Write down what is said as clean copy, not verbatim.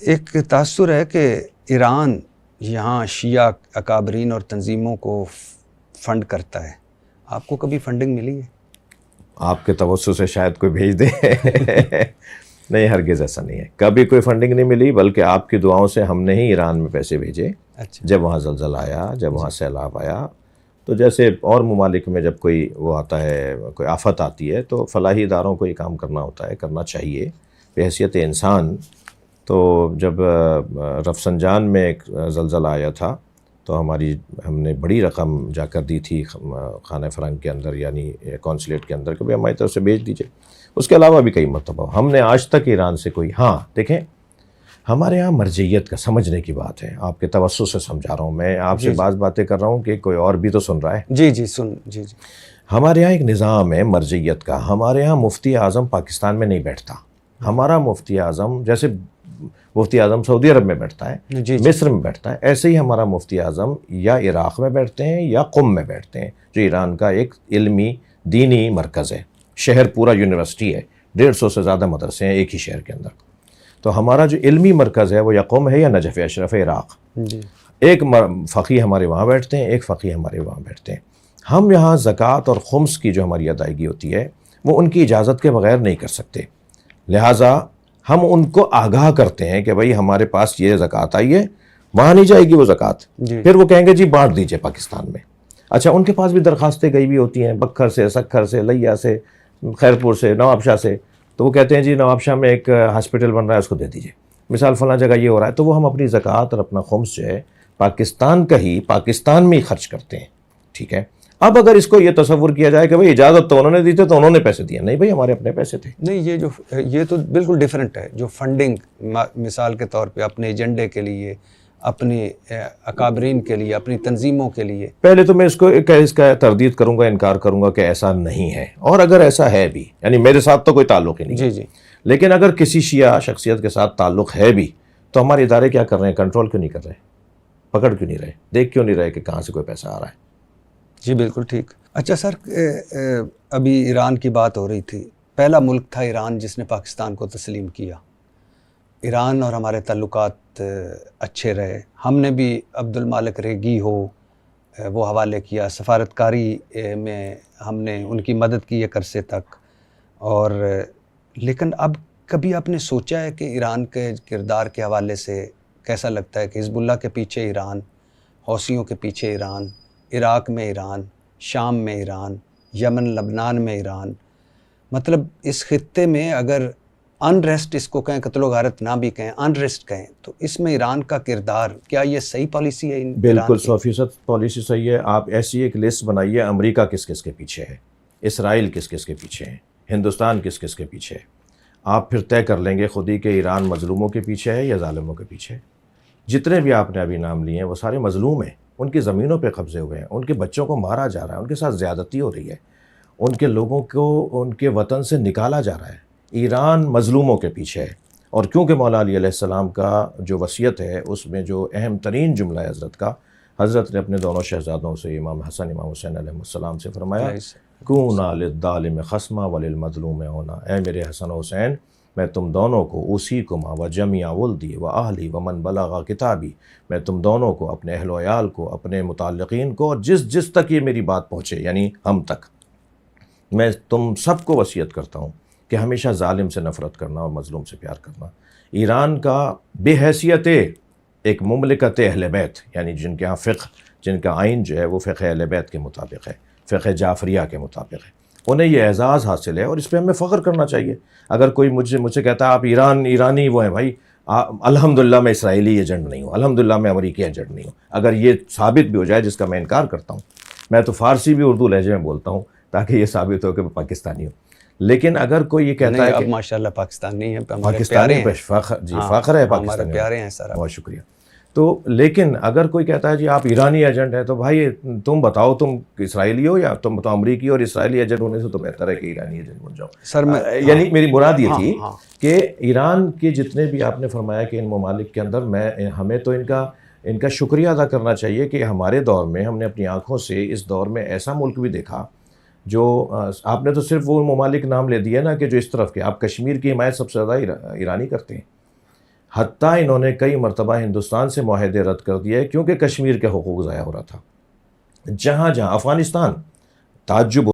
ایک تاثر ہے کہ ایران یہاں شیعہ اکابرین اور تنظیموں کو فنڈ کرتا ہے. آپ کو کبھی فنڈنگ ملی ہے؟ آپ کے توسط سے شاید کوئی بھیج دے. نہیں، ہرگز ایسا نہیں ہے، کبھی کوئی فنڈنگ نہیں ملی، بلکہ آپ کی دعاؤں سے ہم نے ہی ایران میں پیسے بھیجے. اچھا. جب وہاں زلزلہ آیا، جب وہاں سیلاب آیا، تو جیسے اور ممالک میں جب کوئی وہ آتا ہے، کوئی آفت آتی ہے، تو فلاحی اداروں کو یہ کام کرنا ہوتا ہے، کرنا چاہیے بحیثیت انسان. تو جب رفسنجان میں ایک زلزلہ آیا تھا تو ہم نے بڑی رقم جا کر دی تھی خانہ فرنگ کے اندر، یعنی کونسلیٹ کے اندر، کہ بھائی ہماری طرف سے بھیج دیجیے. اس کے علاوہ بھی کئی مرتبہ ہم نے آج تک ایران سے کوئی، ہاں دیکھیں ہمارے یہاں مرجعیت کا سمجھنے کی بات ہے، آپ کے توسط سے سمجھا رہا ہوں، میں آپ سے بعض باتیں کر رہا ہوں کہ کوئی اور بھی تو سن رہا ہے. جی. ہمارے یہاں ایک نظام ہے مرجعیت کا. ہمارے یہاں مفتی اعظم پاکستان میں نہیں بیٹھتا. ہمارا مفتی اعظم جیسے مفتی اعظم سعودی عرب میں بیٹھتا ہے، مصر میں بیٹھتا ہے، ایسے ہی ہمارا مفتی اعظم یا عراق میں بیٹھتے ہیں یا قم میں بیٹھتے ہیں، جو ایران کا ایک علمی دینی مرکز ہے. شہر پورا یونیورسٹی ہے، 150 سے زیادہ مدرسے ہیں ایک ہی شہر کے اندر. تو ہمارا جو علمی مرکز ہے وہ یا قم ہے یا نجف اشرف ہے عراق. ایک فقی ہمارے وہاں بیٹھتے ہیں، ایک فقی ہمارے وہاں بیٹھتے ہیں. ہم یہاں زکوٰۃ اور خمس کی جو ہماری ادائیگی ہوتی ہے وہ ان کی اجازت کے بغیر نہیں کر سکتے. لہٰذا ہم ان کو آگاہ کرتے ہیں کہ بھائی ہمارے پاس یہ زکوٰۃ آئی ہے، وہاں نہیں جائے گی وہ زکوٰۃ. پھر وہ کہیں گے جی بانٹ دیجئے پاکستان میں. اچھا، ان کے پاس بھی درخواستیں گئی بھی ہوتی ہیں، بکھر سے، سکھر سے، لیا سے، خیرپور سے، نواب شاہ سے. تو وہ کہتے ہیں جی نواب شاہ میں ایک ہاسپٹل بن رہا ہے، اس کو دے دیجئے. مثال فلاں جگہ یہ ہو رہا ہے. تو وہ ہم اپنی زکوٰۃ اور اپنا خمس جو ہے پاکستان کا ہی پاکستان میں ہی خرچ کرتے ہیں. ٹھیک ہے. اب اگر اس کو یہ تصور کیا جائے کہ بھئی اجازت تو انہوں نے دی تھی تو انہوں نے پیسے دیے، نہیں بھئی ہمارے اپنے پیسے تھے. نہیں، یہ تو بالکل ڈیفرنٹ ہے. جو فنڈنگ مثال کے طور پہ اپنے ایجنڈے کے لیے، اپنے اکابرین کے لیے، اپنی تنظیموں کے لیے، پہلے تو میں اس کا تردید کروں گا، انکار کروں گا کہ ایسا نہیں ہے. اور اگر ایسا ہے بھی، یعنی میرے ساتھ تو کوئی تعلق ہی نہیں ہے، جی. لیکن اگر کسی شیعہ شخصیت کے ساتھ تعلق ہے بھی تو ہمارے ادارے کیا کر رہے ہیں؟ کنٹرول کیوں نہیں کر رہے؟ پکڑ کیوں نہیں رہے؟ دیکھ کیوں نہیں رہے کہ کہاں سے کوئی پیسہ آ رہا ہے؟ جی بالکل ٹھیک. اچھا سر، ابھی ایران کی بات ہو رہی تھی. پہلا ملک تھا ایران جس نے پاکستان کو تسلیم کیا. ایران اور ہمارے تعلقات اچھے رہے. ہم نے بھی عبد المالک ریگی ہو وہ حوالے کیا، سفارتکاری میں ہم نے ان کی مدد کی ایک عرصے تک. اور لیکن اب کبھی آپ نے سوچا ہے کہ ایران کے کردار کے حوالے سے کیسا لگتا ہے کہ حزب اللہ کے پیچھے ایران، حوثیوں کے پیچھے ایران، عراق میں ایران، شام میں ایران، یمن لبنان میں ایران، مطلب اس خطے میں اگر انریسٹ اس کو کہیں، قتل و غارت نہ بھی کہیں، انریسٹ کہیں، تو اس میں ایران کا کردار کیا یہ صحیح پالیسی ہے؟ بالکل 100% پالیسی صحیح ہے. آپ ایسی ایک لسٹ بنائیے، امریکہ کس کس کے پیچھے ہے، اسرائیل کس کس کے پیچھے ہے، ہندوستان کس کس کے پیچھے ہے. آپ پھر طے کر لیں گے خود ہی کہ ایران مظلوموں کے پیچھے ہے یا ظالموں کے پیچھے ہے. جتنے بھی آپ نے ابھی نام لیے ہیں وہ سارے مظلوم ہیں، ان کی زمینوں پہ قبضے ہوئے ہیں، ان کے بچوں کو مارا جا رہا ہے، ان کے ساتھ زیادتی ہو رہی ہے، ان کے لوگوں کو ان کے وطن سے نکالا جا رہا ہے. ایران مظلوموں کے پیچھے ہے. اور کیونکہ مولا علی علیہ السلام کا جو وصیت ہے اس میں جو اہم ترین جملہ ہے حضرت کا، حضرت نے اپنے دونوں شہزادوں سے، امام حسن امام حسین علیہ السلام سے فرمایا، کُونَا لِلظَّالِمِ خَصْمًا وَلِلْمَظْلُومِ عَوْنًا. اے میرے حسن و حسین، میں تم دونوں کو اوصیکما وجمیع ولدی وأہلی ومن بلغ کتابی، میں تم دونوں کو، اپنے اہل و عیال کو، اپنے متعلقین کو، اور جس تک یہ میری بات پہنچے یعنی ہم تک، میں تم سب کو وصیت کرتا ہوں کہ ہمیشہ ظالم سے نفرت کرنا اور مظلوم سے پیار کرنا. ایران کا بے حیثیت ایک مملکت اہل بیت، یعنی جن کے ہاں فقہ، جن کا آئین جو ہے وہ فقہ اہل بیت کے مطابق ہے، فقہ جعفریہ کے مطابق ہے، انہیں یہ اعزاز حاصل ہے اور اس پہ ہمیں فخر کرنا چاہیے. اگر کوئی مجھ سے کہتا ہے آپ ایرانی وہ ہیں، بھائی الحمدللہ میں اسرائیلی ایجنٹ نہیں ہوں، الحمدللہ میں امریکی ایجنٹ نہیں ہوں. اگر یہ ثابت بھی ہو جائے، جس کا میں انکار کرتا ہوں، میں تو فارسی بھی اردو لہجے میں بولتا ہوں تاکہ یہ ثابت ہو کہ میں پاکستانی ہوں. لیکن اگر کوئی یہ کہتا ہے اب کہ ماشاءاللہ پاکستانی ہیں، پاکستانی پہ فخر ہے، پاکستانی پیارے ہیں سر، بہت شکریہ. تو لیکن اگر کوئی کہتا ہے جی آپ ایرانی ایجنٹ ہیں، تو بھائی تم بتاؤ تم اسرائیلی ہو یا تم تو امریکی ہو؟ اور اسرائیلی ایجنٹ ہونے سے تو بہتر ہے کہ ایرانی ایجنٹ بن جاؤ. سر میں یعنی میری مراد یہ تھی کہ ایران کے جتنے بھی آپ نے فرمایا کہ ان ممالک کے اندر ہمیں تو ان کا شکریہ ادا کرنا چاہیے کہ ہمارے دور میں ہم نے اپنی آنکھوں سے اس دور میں ایسا ملک بھی دیکھا جو آپ نے تو صرف وہ ممالک نام لے دیے نا کہ جو اس طرف کے، آپ کشمیر کی حمایت سب سے زیادہ ایرانی کرتے ہیں. حتیٰ انہوں نے کئی مرتبہ ہندوستان سے معاہدے رد کر دیے کیونکہ کشمیر کے حقوق ضائع ہو رہا تھا. جہاں جہاں افغانستان تعجب